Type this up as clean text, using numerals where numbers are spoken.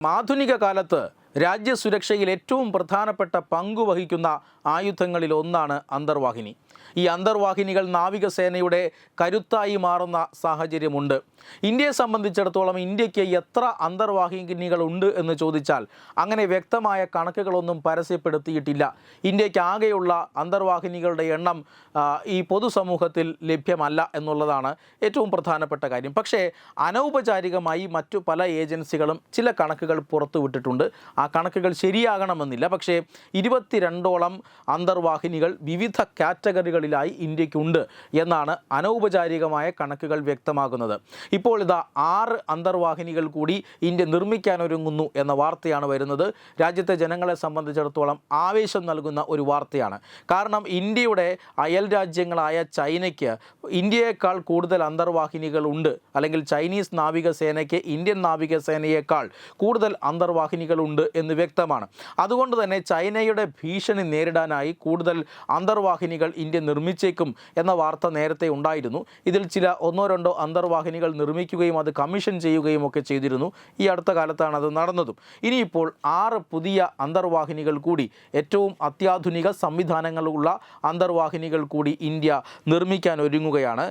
ആധുനിക കാലത്ത് രാജ്യസുരക്ഷയിൽ ഏറ്റവും പ്രധാനപ്പെട്ട പങ്കുവഹിക്കുന്ന ആയുധങ്ങളിൽ ഒന്നാണ് അന്തർവാഹിനി. ഈ അന്തർവാഹിനികൾ നാവികസേനയുടെ കരുത്തായി മാറുന്ന സാഹചര്യമുണ്ട്. ഇന്ത്യയെ സംബന്ധിച്ചിടത്തോളം ഇന്ത്യക്ക് എത്ര അന്തർവാഹിനികളുണ്ട് എന്ന് ചോദിച്ചാൽ അങ്ങനെ വ്യക്തമായ കണക്കുകളൊന്നും പരസ്യപ്പെടുത്തിയിട്ടില്ല. ഇന്ത്യക്ക് ആകെയുള്ള അന്തർവാഹിനികളുടെ എണ്ണം ഈ പൊതുസമൂഹത്തിൽ ലഭ്യമല്ല എന്നുള്ളതാണ് ഏറ്റവും പ്രധാനപ്പെട്ട കാര്യം. പക്ഷേ അനൗപചാരികമായി മറ്റു പല ഏജൻസികളും ചില കണക്കുകൾ പുറത്തുവിട്ടിട്ടുണ്ട്. ആ കണക്കുകൾ ശരിയാകണമെന്നില്ല. പക്ഷേ 22ഓളം അന്തർവാഹിനികൾ വിവിധ കാറ്റഗറികളിലായി ഇന്ത്യക്കുണ്ട് എന്നാണ് അനൗപചാരികമായ കണക്കുകൾ വ്യക്തമാക്കുന്നത്. ഇപ്പോൾ ഇതാ 6 അന്തർവാഹിനികൾ കൂടി ഇന്ത്യ നിർമ്മിക്കാനൊരുങ്ങുന്നു എന്ന വാർത്തയാണ് വരുന്നത്. രാജ്യത്തെ ജനങ്ങളെ സംബന്ധിച്ചിടത്തോളം ആവേശം നൽകുന്ന ഒരു വാർത്തയാണ്. കാരണം ഇന്ത്യയുടെ അയൽ രാജ്യങ്ങളായ ചൈനയ്ക്ക് ഇന്ത്യയേക്കാൾ കൂടുതൽ അന്തർവാഹിനികൾ ഉണ്ട്, അല്ലെങ്കിൽ ചൈനീസ് നാവികസേനയ്ക്ക് ഇന്ത്യൻ നാവികസേനയേക്കാൾ കൂടുതൽ അന്തർവാഹിനികളുണ്ട് എന്ന് വ്യക്തമാണ്. അതുകൊണ്ട് തന്നെ ചൈനയുടെ ഭീഷണി നേരിടാനായി കൂടുതൽ അന്തർവാഹിനികൾ ഇന്ത്യ നിർമ്മിച്ചേക്കും എന്ന വാർത്ത നേരത്തെ ഉണ്ടായിരുന്നു. ഇതിൽ ചില 1-2 അന്തർവാഹിനികൾ നിർമ്മിക്കുകയും അത് കമ്മീഷൻ ചെയ്യുകയും ഒക്കെ ചെയ്തിരുന്നു. ഈ അടുത്ത കാലത്താണ് അത് നടന്നതും. ഇനിയിപ്പോൾ 6 പുതിയ അന്തർവാഹിനികൾ കൂടി, ഏറ്റവും അത്യാധുനിക സംവിധാനങ്ങളുള്ള അന്തർവാഹിനികൾ കൂടി ഇന്ത്യ നിർമ്മിക്കാൻ ഒരുങ്ങുകയാണ്.